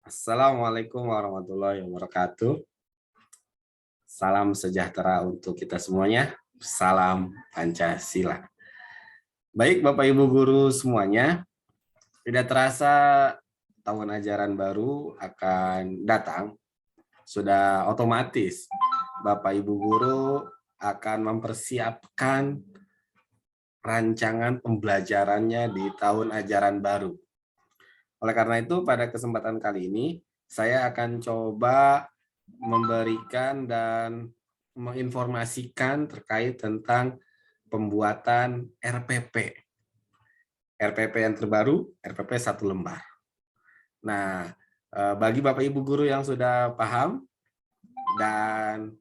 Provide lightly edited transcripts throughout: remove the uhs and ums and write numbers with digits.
Assalamualaikum warahmatullahi wabarakatuh. Salam sejahtera untuk kita semuanya. Salam Pancasila. Baik Bapak Ibu guru semuanya, tidak terasa tahun ajaran baru akan datang. Sudah otomatis Bapak Ibu guru akan mempersiapkan rancangan pembelajarannya di tahun ajaran baru. Oleh karena itu, pada kesempatan kali ini, saya akan coba memberikan dan menginformasikan terkait tentang pembuatan RPP. RPP yang terbaru, RPP 1 lembar. Nah, bagi Bapak Ibu guru yang sudah paham dan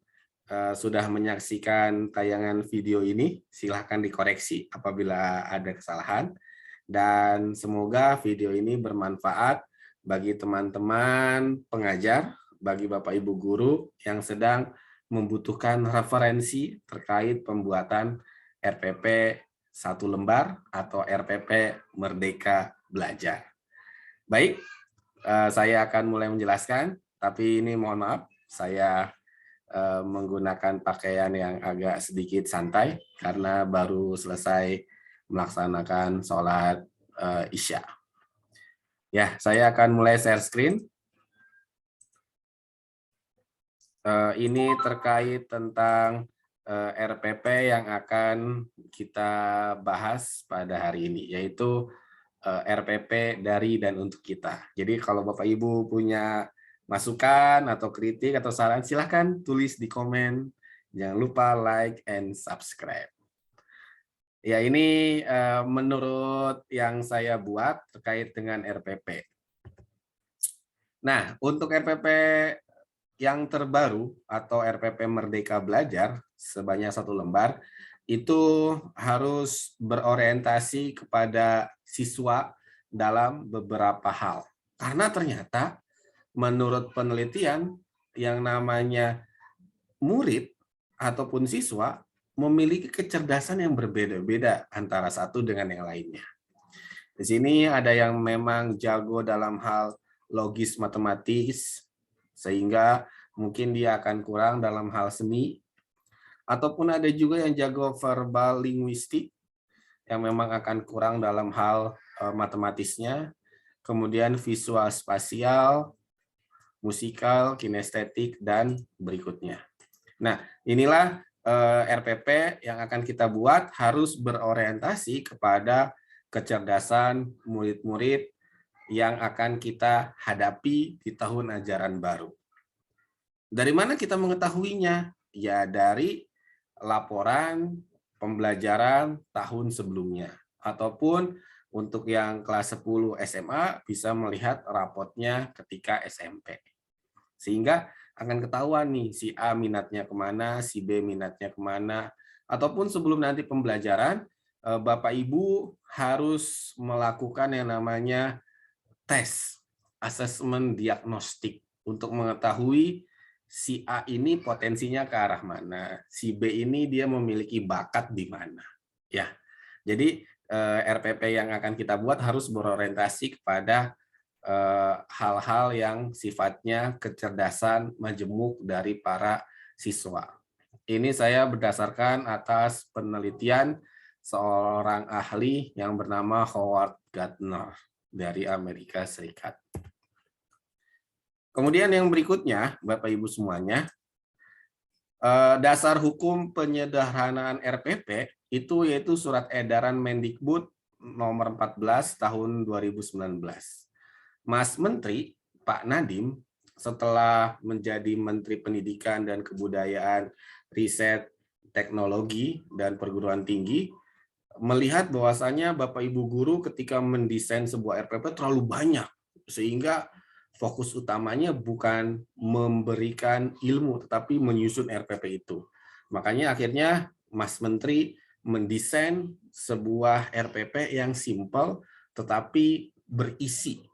sudah menyaksikan tayangan video ini, silahkan dikoreksi apabila ada kesalahan. Dan semoga video ini bermanfaat bagi teman-teman pengajar, bagi Bapak Ibu guru yang sedang membutuhkan referensi terkait pembuatan RPP 1 lembar atau RPP Merdeka Belajar. Baik, saya akan mulai menjelaskan, tapi ini mohon maaf, saya menggunakan pakaian yang agak sedikit santai karena baru selesai melaksanakan sholat Isya. Ya, saya akan mulai share screen. Ini terkait tentang RPP yang akan kita bahas pada hari ini, yaitu RPP dari dan untuk kita. Jadi kalau Bapak Ibu punya masukan atau kritik atau saran, silahkan tulis di komen. Jangan lupa like and subscribe. Ya, ini menurut yang saya buat terkait dengan RPP. Nah, untuk RPP yang terbaru atau RPP Merdeka Belajar sebanyak 1 lembar, itu harus berorientasi kepada siswa dalam beberapa hal. Karena ternyata menurut penelitian yang namanya murid ataupun siswa memiliki kecerdasan yang berbeda-beda antara satu dengan yang lainnya. Di sini ada yang memang jago dalam hal logis matematis, sehingga mungkin dia akan kurang dalam hal seni, ataupun ada juga yang jago verbal linguistik, yang memang akan kurang dalam hal matematisnya, kemudian visual spasial, musikal, kinestetik, dan berikutnya. Nah, inilah RPP yang akan kita buat harus berorientasi kepada kecerdasan murid-murid yang akan kita hadapi di tahun ajaran baru. Dari mana kita mengetahuinya? Ya, dari laporan pembelajaran tahun sebelumnya. Ataupun untuk yang kelas 10 SMA bisa melihat rapotnya ketika SMP. Sehingga akan ketahuan nih si A minatnya kemana, si B minatnya kemana, ataupun sebelum nanti pembelajaran, Bapak Ibu harus melakukan yang namanya tes, asesmen diagnostik untuk mengetahui si A ini potensinya ke arah mana, si B ini dia memiliki bakat di mana. Ya, jadi RPP yang akan kita buat harus berorientasi kepada hal-hal yang sifatnya kecerdasan majemuk dari para siswa. Ini saya berdasarkan atas penelitian seorang ahli yang bernama Howard Gardner dari Amerika Serikat. Kemudian yang berikutnya, Bapak Ibu semuanya, dasar hukum penyederhanaan RPP itu yaitu Surat Edaran Mendikbud nomor 14 tahun 2019. Mas Menteri Pak Nadiem setelah menjadi Menteri Pendidikan dan Kebudayaan, Riset, Teknologi, dan Perguruan Tinggi, melihat bahwasanya Bapak Ibu guru ketika mendesain sebuah RPP terlalu banyak, sehingga fokus utamanya bukan memberikan ilmu, tetapi menyusun RPP itu. Makanya akhirnya Mas Menteri mendesain sebuah RPP yang simpel, tetapi berisi,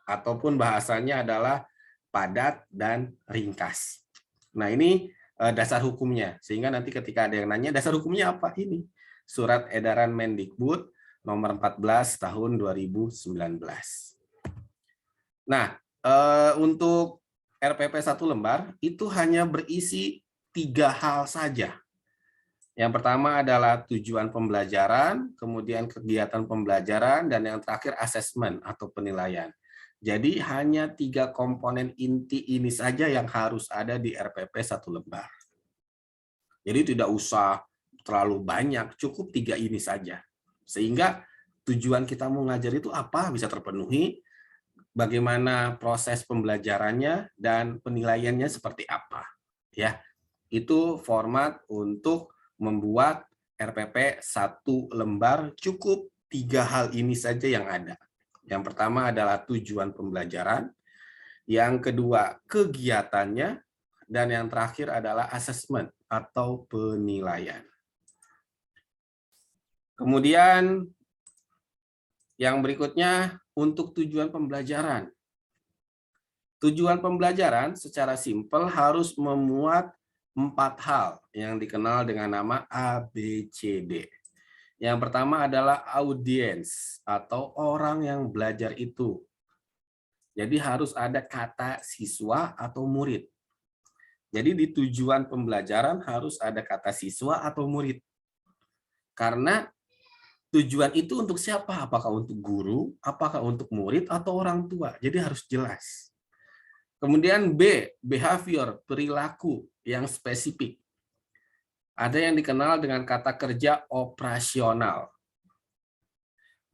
ataupun bahasanya adalah padat dan ringkas. Nah, ini dasar hukumnya, sehingga nanti ketika ada yang nanya, dasar hukumnya apa? Ini Surat Edaran Mendikbud nomor 14 tahun 2019. Nah, Untuk RPP 1 lembar itu hanya berisi 3 hal saja. Yang pertama adalah tujuan pembelajaran, kemudian kegiatan pembelajaran, dan yang terakhir asesmen atau penilaian. Jadi hanya 3 komponen inti ini saja yang harus ada di RPP 1 lembar. Jadi tidak usah terlalu banyak, cukup 3 ini saja. Sehingga tujuan kita mau ngajar itu apa bisa terpenuhi, bagaimana proses pembelajarannya, dan penilaiannya seperti apa. Ya, itu format untuk membuat RPP 1 lembar, cukup 3 hal ini saja yang ada. Yang pertama adalah tujuan pembelajaran, yang kedua kegiatannya, dan yang terakhir adalah asesmen atau penilaian. Kemudian yang berikutnya untuk tujuan pembelajaran. Tujuan pembelajaran secara simpel harus memuat 4 hal yang dikenal dengan nama ABCD. Yang pertama adalah audiens atau orang yang belajar itu. Jadi harus ada kata siswa atau murid. Jadi di tujuan pembelajaran harus ada kata siswa atau murid. Karena tujuan itu untuk siapa? Apakah untuk guru, apakah untuk murid, atau orang tua? Jadi harus jelas. Kemudian B, behavior, perilaku yang spesifik. Ada yang dikenal dengan kata kerja operasional.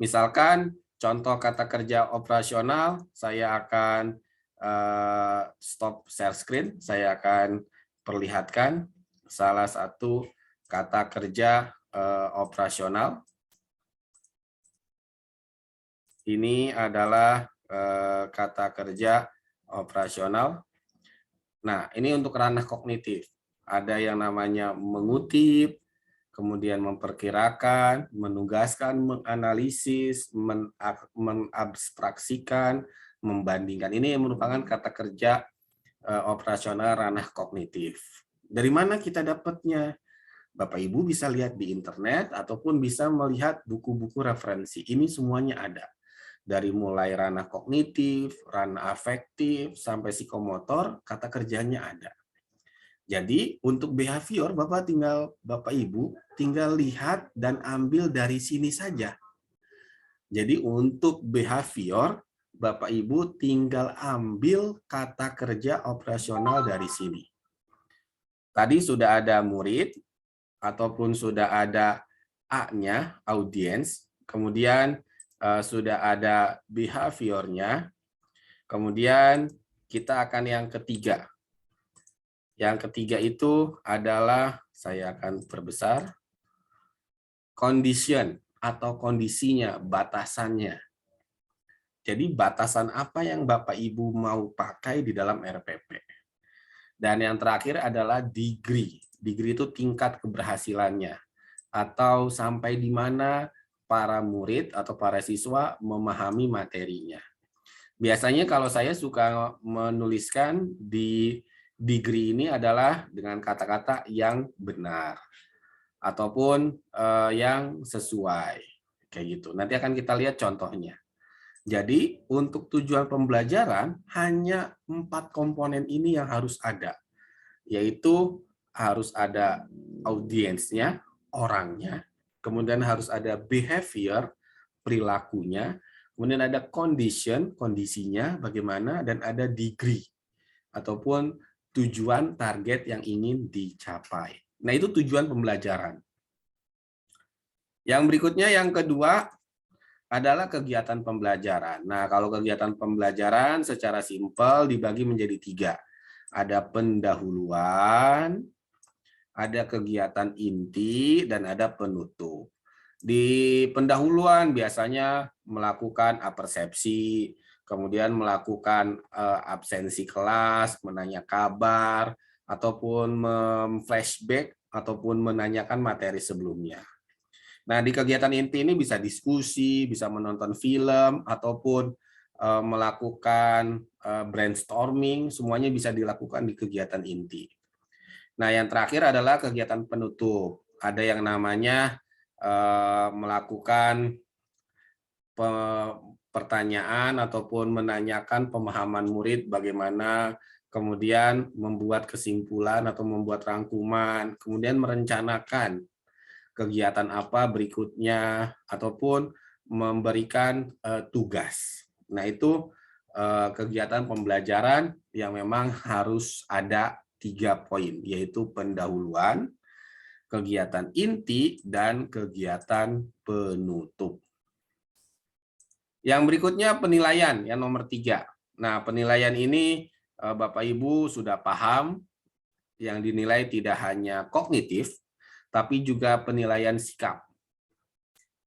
Misalkan contoh kata kerja operasional, saya akan stop share screen, saya akan perlihatkan salah satu kata kerja operasional. Ini adalah kata kerja operasional. Nah, ini untuk ranah kognitif. Ada yang namanya mengutip, kemudian memperkirakan, menugaskan, menganalisis, mengabstraksikan, membandingkan. Ini merupakan kata kerja operasional ranah kognitif. Dari mana kita dapatnya? Bapak Ibu bisa lihat di internet ataupun bisa melihat buku-buku referensi. Ini semuanya ada. Dari mulai ranah kognitif, ranah afektif, sampai psikomotor, kata kerjanya ada. Jadi untuk behavior, Bapak Ibu tinggal lihat dan ambil dari sini saja. Jadi untuk behavior, Bapak Ibu tinggal ambil kata kerja operasional dari sini. Tadi sudah ada murid, ataupun sudah ada A-nya, audience, kemudian sudah ada behaviornya, kemudian kita akan yang ketiga. Yang ketiga itu adalah, saya akan perbesar, condition atau kondisinya, batasannya. Jadi batasan apa yang Bapak Ibu mau pakai di dalam RPP. Dan yang terakhir adalah degree. Degree itu tingkat keberhasilannya, atau sampai di mana para murid atau para siswa memahami materinya. Biasanya kalau saya suka menuliskan di degree ini adalah dengan kata-kata yang benar ataupun yang sesuai, kayak gitu. Nanti akan kita lihat contohnya. Jadi untuk tujuan pembelajaran hanya 4 komponen ini yang harus ada, yaitu harus ada audiensnya, orangnya, kemudian harus ada behavior, perilakunya, kemudian ada condition, kondisinya bagaimana, dan ada degree, ataupun tujuan target yang ingin dicapai. Nah, itu tujuan pembelajaran. Yang berikutnya, yang kedua, adalah kegiatan pembelajaran. Nah, kalau kegiatan pembelajaran secara simpel dibagi menjadi 3. Ada pendahuluan, ada kegiatan inti, dan ada penutup. Di pendahuluan biasanya melakukan apersepsi, kemudian melakukan absensi kelas, menanya kabar, ataupun flashback, ataupun menanyakan materi sebelumnya. Nah, di kegiatan inti ini bisa diskusi, bisa menonton film, ataupun melakukan brainstorming, semuanya bisa dilakukan di kegiatan inti. Nah, yang terakhir adalah kegiatan penutup. Ada yang namanya melakukan pertanyaan ataupun menanyakan pemahaman murid bagaimana, kemudian membuat kesimpulan atau membuat rangkuman, kemudian merencanakan kegiatan apa berikutnya, ataupun memberikan tugas. Nah, itu kegiatan pembelajaran yang memang harus ada 3 poin, yaitu pendahuluan, kegiatan inti, dan kegiatan penutup. Yang berikutnya penilaian, yang nomor 3. Nah, penilaian ini Bapak Ibu sudah paham, yang dinilai tidak hanya kognitif, tapi juga penilaian sikap.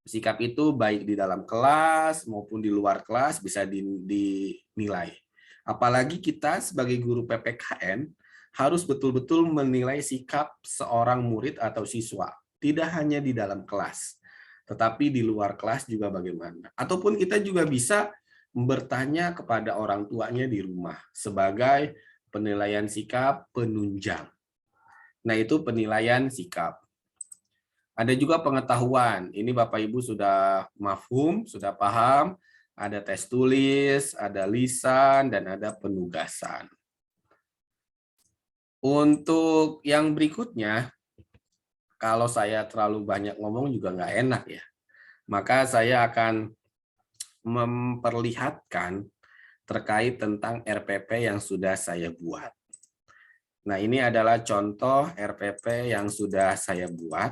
Sikap itu baik di dalam kelas maupun di luar kelas bisa dinilai. Apalagi kita sebagai guru PPKN harus betul-betul menilai sikap seorang murid atau siswa. Tidak hanya di dalam kelas, tetapi di luar kelas juga bagaimana. Ataupun kita juga bisa bertanya kepada orang tuanya di rumah sebagai penilaian sikap penunjang. Nah, itu penilaian sikap. Ada juga pengetahuan. Ini Bapak Ibu sudah mafhum, sudah paham. Ada tes tulis, ada lisan, dan ada penugasan. Untuk yang berikutnya, kalau saya terlalu banyak ngomong juga nggak enak ya. Maka saya akan memperlihatkan terkait tentang RPP yang sudah saya buat. Nah, ini adalah contoh RPP yang sudah saya buat.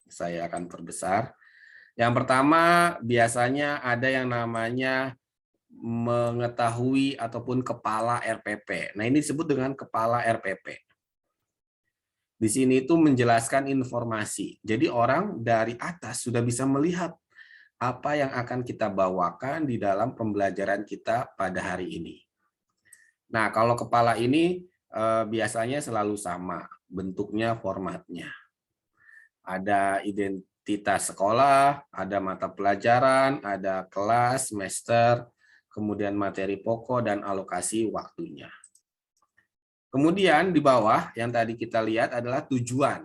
Saya akan perbesar. Yang pertama, biasanya ada yang namanya mengetahui ataupun kepala RPP. Nah, ini disebut dengan kepala RPP. Di sini itu menjelaskan informasi. Jadi orang dari atas sudah bisa melihat apa yang akan kita bawakan di dalam pembelajaran kita pada hari ini. Nah, kalau kepala ini biasanya selalu sama, bentuknya, formatnya. Ada identitas sekolah, ada mata pelajaran, ada kelas, semester, kemudian materi pokok, dan alokasi waktunya. Kemudian di bawah yang tadi kita lihat adalah tujuan.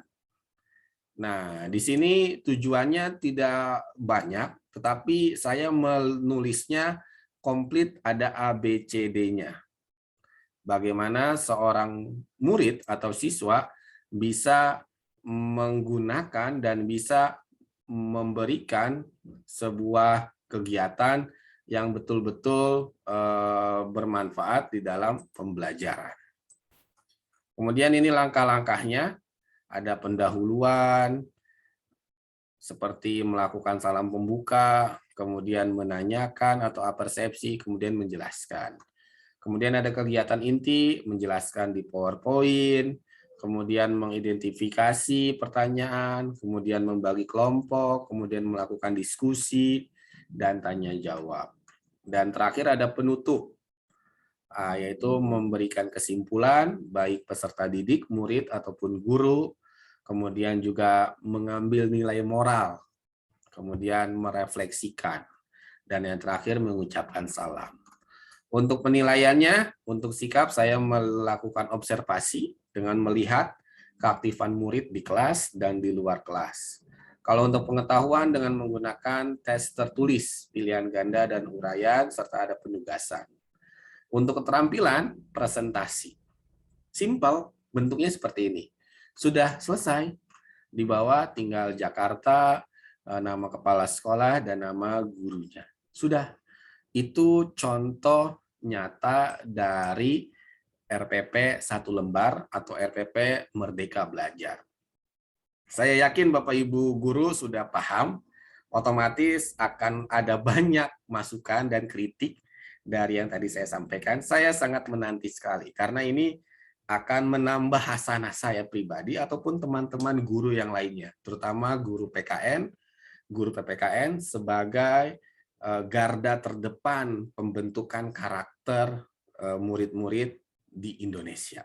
Nah, di sini tujuannya tidak banyak, tetapi saya menulisnya komplit ada A, B, C, D-nya. Bagaimana seorang murid atau siswa bisa menggunakan dan bisa memberikan sebuah kegiatan yang betul-betul bermanfaat di dalam pembelajaran. Kemudian ini langkah-langkahnya, ada pendahuluan, seperti melakukan salam pembuka, kemudian menanyakan atau apersepsi, kemudian menjelaskan. Kemudian ada kegiatan inti, menjelaskan di PowerPoint, kemudian mengidentifikasi pertanyaan, kemudian membagi kelompok, kemudian melakukan diskusi, dan tanya jawab. Dan terakhir ada penutup, yaitu memberikan kesimpulan, baik peserta didik, murid, ataupun guru, kemudian juga mengambil nilai moral, kemudian merefleksikan, dan yang terakhir mengucapkan salam. Untuk penilaiannya, untuk sikap saya melakukan observasi dengan melihat keaktifan murid di kelas dan di luar kelas. Kalau untuk pengetahuan dengan menggunakan tes tertulis, pilihan ganda dan uraian, serta ada penugasan. Untuk keterampilan, presentasi. Simple, bentuknya seperti ini. Sudah selesai. Di bawah tinggal Jakarta, nama kepala sekolah, dan nama gurunya. Sudah. Itu contoh nyata dari RPP 1 lembar atau RPP Merdeka Belajar. Saya yakin Bapak Ibu guru sudah paham, otomatis akan ada banyak masukan dan kritik dari yang tadi saya sampaikan. Saya sangat menanti sekali, karena ini akan menambah hasanah saya pribadi ataupun teman-teman guru yang lainnya, terutama guru PKN, guru PPKN sebagai garda terdepan pembentukan karakter murid-murid di Indonesia.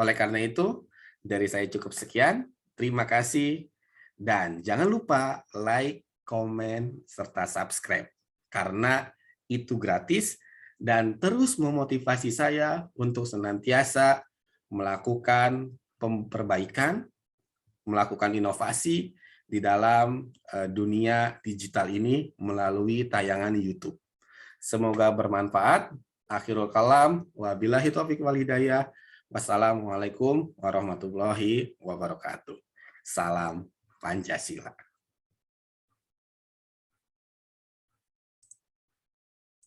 Oleh karena itu, dari saya cukup sekian. Terima kasih, dan jangan lupa like, komen, serta subscribe, karena itu gratis dan terus memotivasi saya untuk senantiasa melakukan perbaikan, melakukan inovasi di dalam dunia digital ini melalui tayangan YouTube. Semoga bermanfaat. Akhirul kalam, wabillahi taufiq wal hidayah. Wassalamualaikum warahmatullahi wabarakatuh. Salam Pancasila.